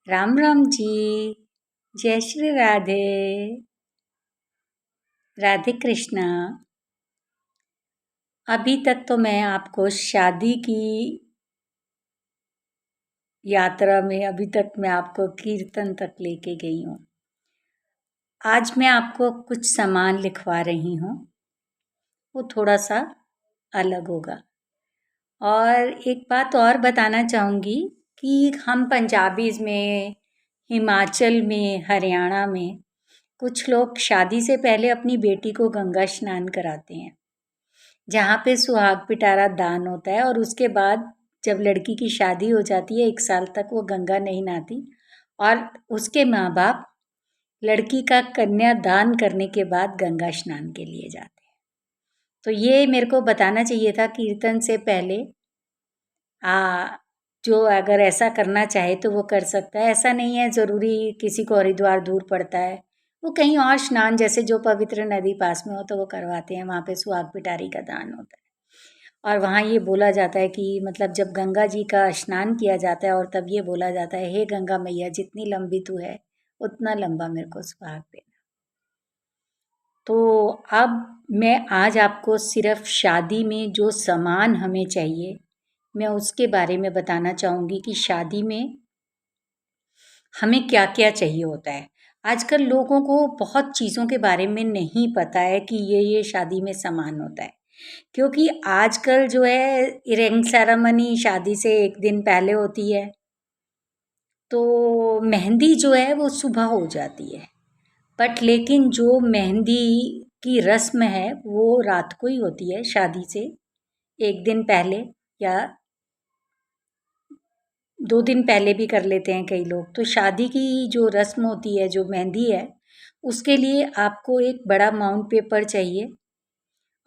राम राम जी। जय श्री राधे। राधे कृष्णा। अभी तक तो मैं आपको शादी की यात्रा में अभी तक मैं आपको कीर्तन तक लेके गई हूँ। आज मैं आपको कुछ सामान लिखवा रही हूँ, वो थोड़ा सा अलग होगा। और एक बात और बताना चाहूँगी कि हम पंजाबीज़ में, हिमाचल में, हरियाणा में कुछ लोग शादी से पहले अपनी बेटी को गंगा स्नान कराते हैं, जहाँ पे सुहाग पिटारा दान होता है। और उसके बाद जब लड़की की शादी हो जाती है 1 साल तक वो गंगा नहीं नहाती, और उसके माँ बाप लड़की का कन्या दान करने के बाद गंगा स्नान के लिए जाते हैं। तो ये मेरे को बताना चाहिए था कीर्तन से पहले। जो अगर ऐसा करना चाहे तो वो कर सकता है, ऐसा नहीं है ज़रूरी किसी को हरिद्वार दूर पड़ता है। वो कहीं और स्नान, जैसे जो पवित्र नदी पास में हो तो वो करवाते हैं, वहाँ पे सुहाग पिटारी का दान होता है। और वहाँ ये बोला जाता है कि मतलब जब गंगा जी का स्नान किया जाता है और तब ये बोला जाता है, हे गंगा मैया जितनी लंबी तू है उतना लंबा मेरे को सुहाग देना। तो अब मैं आज आपको सिर्फ शादी में जो सामान हमें चाहिए मैं उसके बारे में बताना चाहूँगी कि शादी में हमें क्या क्या चाहिए होता है। आजकल लोगों को बहुत चीज़ों के बारे में नहीं पता है कि ये शादी में सामान होता है, क्योंकि आजकल जो है रिंग सेरेमनी शादी से 1 दिन पहले होती है, तो मेहंदी जो है वो सुबह हो जाती है। बट लेकिन जो मेहंदी की रस्म है वो रात को ही होती है, शादी से 1 दिन पहले या 2 दिन पहले भी कर लेते हैं कई लोग। तो शादी की जो रस्म होती है, जो मेहंदी है, उसके लिए आपको एक बड़ा माउंट पेपर चाहिए।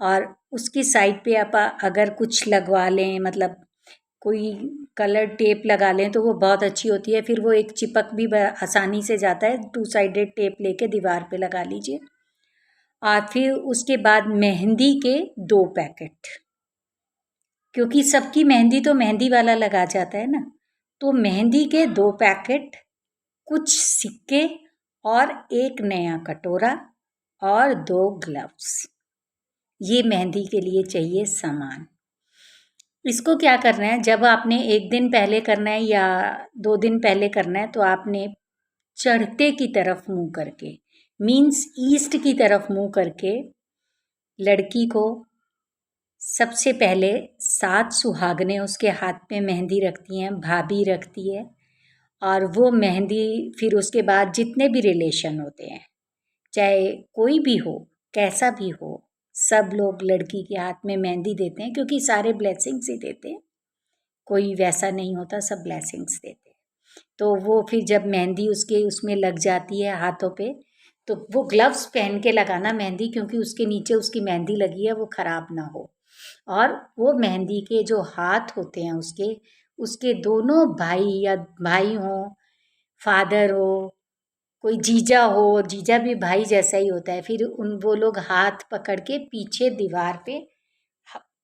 और उसकी साइड पे आप अगर कुछ लगवा लें, मतलब कोई कलर टेप लगा लें तो वो बहुत अच्छी होती है। फिर वो एक चिपक भी आसानी से जाता है। 2 साइडेड टेप लेके दीवार पे लगा लीजिए। और फिर उसके बाद मेहंदी के 2 पैकेट, क्योंकि सबकी मेहंदी तो मेहंदी वाला लगा जाता है ना। तो मेहंदी के 2 पैकेट, कुछ सिक्के और एक नया कटोरा और 2 ग्लव्स, ये मेहंदी के लिए चाहिए सामान। इसको क्या करना है, जब आपने 1 दिन पहले करना है या 2 दिन पहले करना है तो आपने चढ़ते की तरफ मुंह करके, मीन्स ईस्ट की तरफ मुंह करके, लड़की को सबसे पहले 7 सुहागनें उसके हाथ में मेहंदी रखती हैं, भाभी रखती है। और वो मेहंदी फिर उसके बाद जितने भी रिलेशन होते हैं, चाहे कोई भी हो, कैसा भी हो, सब लोग लड़की के हाथ में मेहंदी देते हैं, क्योंकि सारे ब्लेसिंग्स ही देते हैं, कोई वैसा नहीं होता, सब ब्लेसिंग्स देते हैं। तो वो फिर जब मेहंदी उसके उसमें लग जाती है हाथों पे, तो वो ग्लव्स पहन के लगाना मेहंदी, क्योंकि उसके नीचे उसकी मेहंदी लगी है वो खराब ना हो। और वो मेहंदी के जो हाथ होते हैं उसके उसके दोनों भाई, या भाई हो, फादर हो, कोई जीजा हो, जीजा भी भाई जैसा ही होता है, फिर वो लोग हाथ पकड़ के पीछे दीवार पे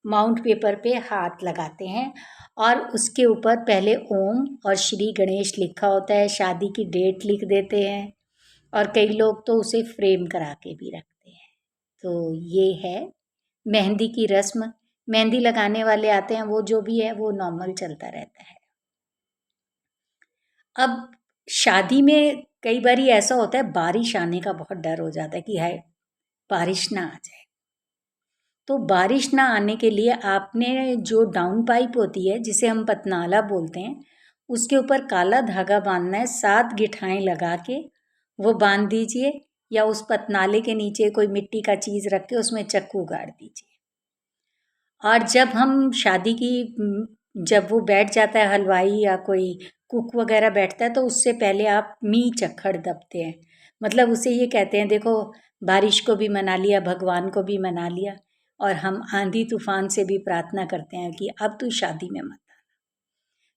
माउंट पेपर पे हाथ लगाते हैं। और उसके ऊपर पहले ओम और श्री गणेश लिखा होता है, शादी की डेट लिख देते हैं, और कई लोग तो उसे फ्रेम करा के भी रखते हैं। तो ये है मेहंदी की रस्म। मेहंदी लगाने वाले आते हैं, वो जो भी है वो नॉर्मल चलता रहता है। अब शादी में कई बार ऐसा होता है, बारिश आने का बहुत डर हो जाता है कि हाय बारिश ना आ जाए। तो बारिश ना आने के लिए आपने जो डाउन पाइप होती है, जिसे हम पतनाला बोलते हैं, उसके ऊपर काला धागा बांधना है, 7 गिठाएं लगा के वो बांध दीजिए, या उस पतनाले के नीचे कोई मिट्टी का चीज़ रख के उसमें चक्कू गाड़ दीजिए। और जब हम शादी की जब वो बैठ जाता है, हलवाई या कोई कुक वगैरह बैठता है, तो उससे पहले आप मी चक्खड़ दबते हैं। मतलब उसे ये कहते हैं, देखो बारिश को भी मना लिया, भगवान को भी मना लिया, और हम आंधी तूफान से भी प्रार्थना करते हैं कि अब तू शादी में मत आना।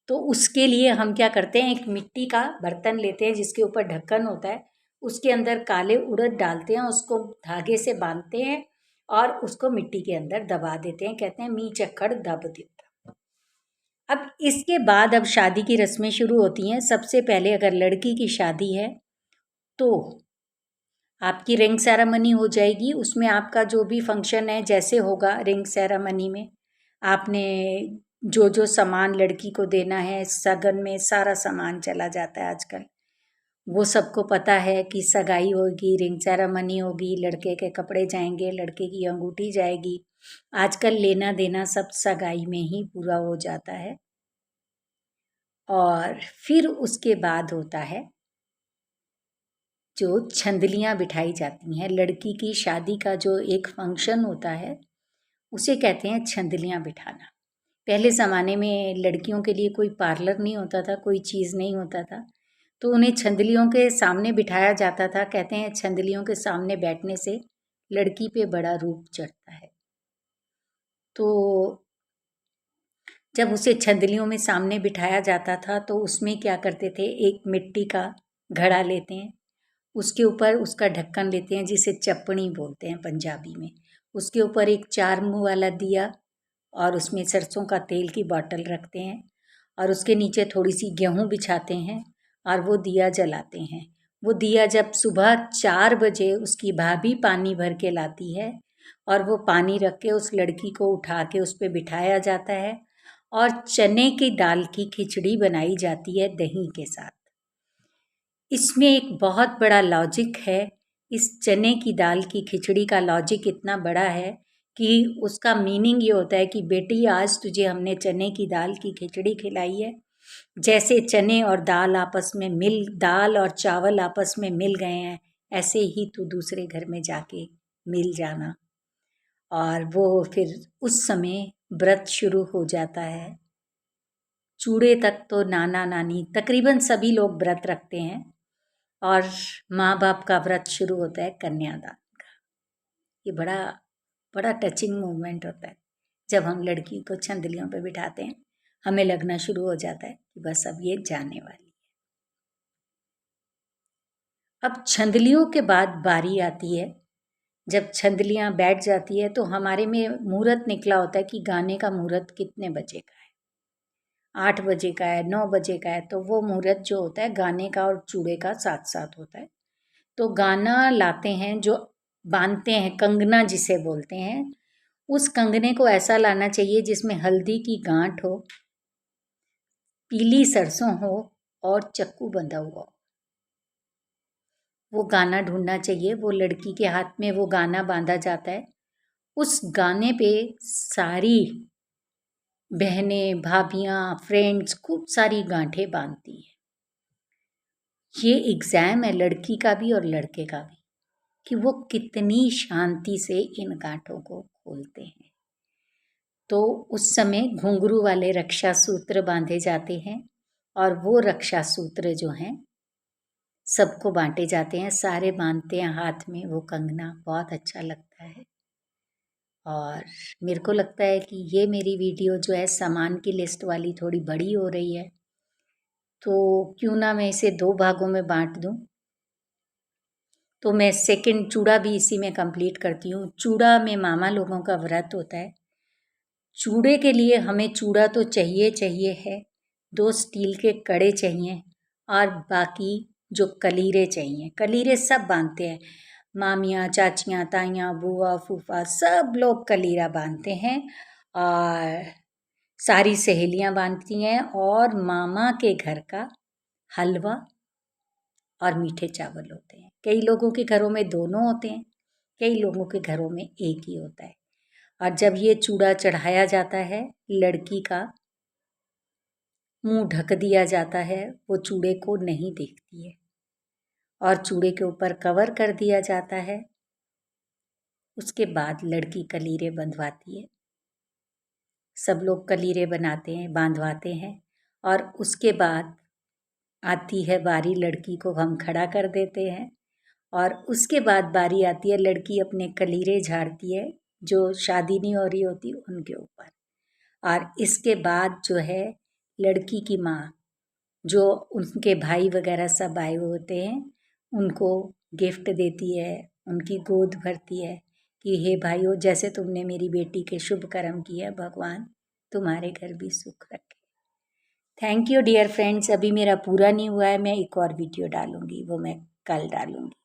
तो उसके लिए हम क्या करते हैं, एक मिट्टी का बर्तन लेते हैं जिसके ऊपर ढक्कन होता है, उसके अंदर काले उड़द डालते हैं, उसको धागे से बांधते हैं और उसको मिट्टी के अंदर दबा देते हैं। कहते हैं मी चक्खड़ दब देता। अब इसके बाद अब शादी की रस्में शुरू होती हैं। सबसे पहले अगर लड़की की शादी है तो आपकी रिंग सेरेमनी हो जाएगी। उसमें आपका जो भी फंक्शन है जैसे होगा रिंग सेरेमनी में, आपने जो जो सामान लड़की को देना है, सगन में सारा सामान चला जाता है आजकल। वो सबको पता है कि सगाई होगी, रिंग सेरेमनी होगी, लड़के के कपड़े जाएंगे, लड़के की अंगूठी जाएगी। आजकल लेना देना सब सगाई में ही पूरा हो जाता है। और फिर उसके बाद होता है जो छंदलियाँ बिठाई जाती हैं। लड़की की शादी का जो एक फंक्शन होता है उसे कहते हैं छंदलियाँ बिठाना। पहले ज़माने में लड़कियों के लिए कोई पार्लर नहीं होता था, कोई चीज़ नहीं होता था, तो उन्हें छंदलियों के सामने बिठाया जाता था। कहते हैं छंदलियों के सामने बैठने से लड़की पे बड़ा रूप चढ़ता है। तो जब उसे छंदलियों में सामने बिठाया जाता था तो उसमें क्या करते थे, एक मिट्टी का घड़ा लेते हैं, उसके ऊपर उसका ढक्कन लेते हैं जिसे चप्पणी बोलते हैं पंजाबी में। उसके ऊपर एक 4 मुंह वाला दिया और उसमें सरसों का तेल की बॉटल रखते हैं और उसके नीचे थोड़ी सी गेहूँ बिछाते हैं और वो दिया जलाते हैं। वो दिया जब सुबह 4 बजे उसकी भाभी पानी भर के लाती है और वो पानी रख के उस लड़की को उठा के उस पर बिठाया जाता है और चने की दाल की खिचड़ी बनाई जाती है दही के साथ। इसमें एक बहुत बड़ा लॉजिक है। इस चने की दाल की खिचड़ी का लॉजिक इतना बड़ा है कि उसका मीनिंग ये होता है कि बेटी आज तुझे हमने चने की दाल की खिचड़ी खिलाई है। जैसे चने और दाल और चावल आपस में मिल गए हैं, ऐसे ही तू दूसरे घर में जाके मिल जाना। और वो फिर उस समय व्रत शुरू हो जाता है। चूड़े तक तो नाना नानी तकरीबन सभी लोग व्रत रखते हैं और माँ बाप का व्रत शुरू होता है कन्यादान का। ये बड़ा बड़ा टचिंग मोमेंट होता है जब हम लड़की को छंदलियों पे बिठाते हैं। हमें लगना शुरू हो जाता है कि बस अब ये जाने वाली है। अब छंदलियों के बाद बारी आती है। जब छंदलियाँ बैठ जाती है तो हमारे में मुहूर्त निकला होता है कि गाने का मुहूर्त कितने बजे का है। 8 बजे का है, 9 बजे का है, तो वो मुहूर्त जो होता है गाने का और चूड़े का साथ साथ होता है। तो गाना लाते हैं, जो बांधते हैं, कंगना जिसे बोलते हैं। उस कंगने को ऐसा लाना चाहिए जिसमें हल्दी की गांठ हो, पीली सरसों हो और चक्कू बंधा हुआ हो। वो गाना ढूंढना चाहिए। वो लड़की के हाथ में वो गाना बांधा जाता है। उस गाने पे सारी बहनें, भाभियाँ, फ्रेंड्स खूब सारी गांठें बांधती हैं। ये एग्ज़ाम है लड़की का भी और लड़के का भी कि वो कितनी शांति से इन गांठों को खोलते हैं। तो उस समय घुंघरू वाले रक्षा सूत्र बांधे जाते हैं और वो रक्षा सूत्र जो हैं सबको बांटे जाते हैं। सारे बांधते हैं हाथ में वो कंगना, बहुत अच्छा लगता है। और मेरे को लगता है कि ये मेरी वीडियो जो है सामान की लिस्ट वाली थोड़ी बड़ी हो रही है, तो क्यों ना मैं इसे 2 भागों में बांट दूं। तो मैं सेकंड चूड़ा भी इसी में कंप्लीट करती हूँ। चूड़ा में मामा लोगों का व्रत होता है। चूड़े के लिए हमें चूड़ा तो चाहिए चाहिए है, 2 स्टील के कड़े चाहिए और बाकी जो कलीरे चाहिए। कलीरे सब बांधते हैं, मामियाँ, चाचियाँ, ताइयाँ, बुआ, फूफा सब लोग कलीरा बांधते हैं और सारी सहेलियाँ बांधती हैं। और मामा के घर का हलवा और मीठे चावल होते हैं। कई लोगों के घरों में दोनों होते हैं, कई लोगों के घरों में एक ही होता है। और जब ये चूड़ा चढ़ाया जाता है, लड़की का मुंह ढक दिया जाता है, वो चूड़े को नहीं देखती है और चूड़े के ऊपर कवर कर दिया जाता है। उसके बाद लड़की कलीरे बंधवाती है। सब लोग कलीरे बनाते हैं, बांधवाते हैं और उसके बाद आती है बारी, लड़की को हम खड़ा कर देते हैं और उसके बाद बारी आती है, लड़की अपने कलीरे झाड़ती है जो शादी नहीं हो रही होती उनके ऊपर। और इसके बाद जो है लड़की की माँ, जो उनके भाई वगैरह सब आए हुए होते हैं, उनको गिफ्ट देती है, उनकी गोद भरती है कि हे भाइयों, जैसे तुमने मेरी बेटी के शुभ कर्म किए, भगवान तुम्हारे घर भी सुख रखे। Thank you dear friends. अभी मेरा पूरा नहीं हुआ है, मैं एक और वीडियो डालूँगी, वो मैं कल डालूँगी।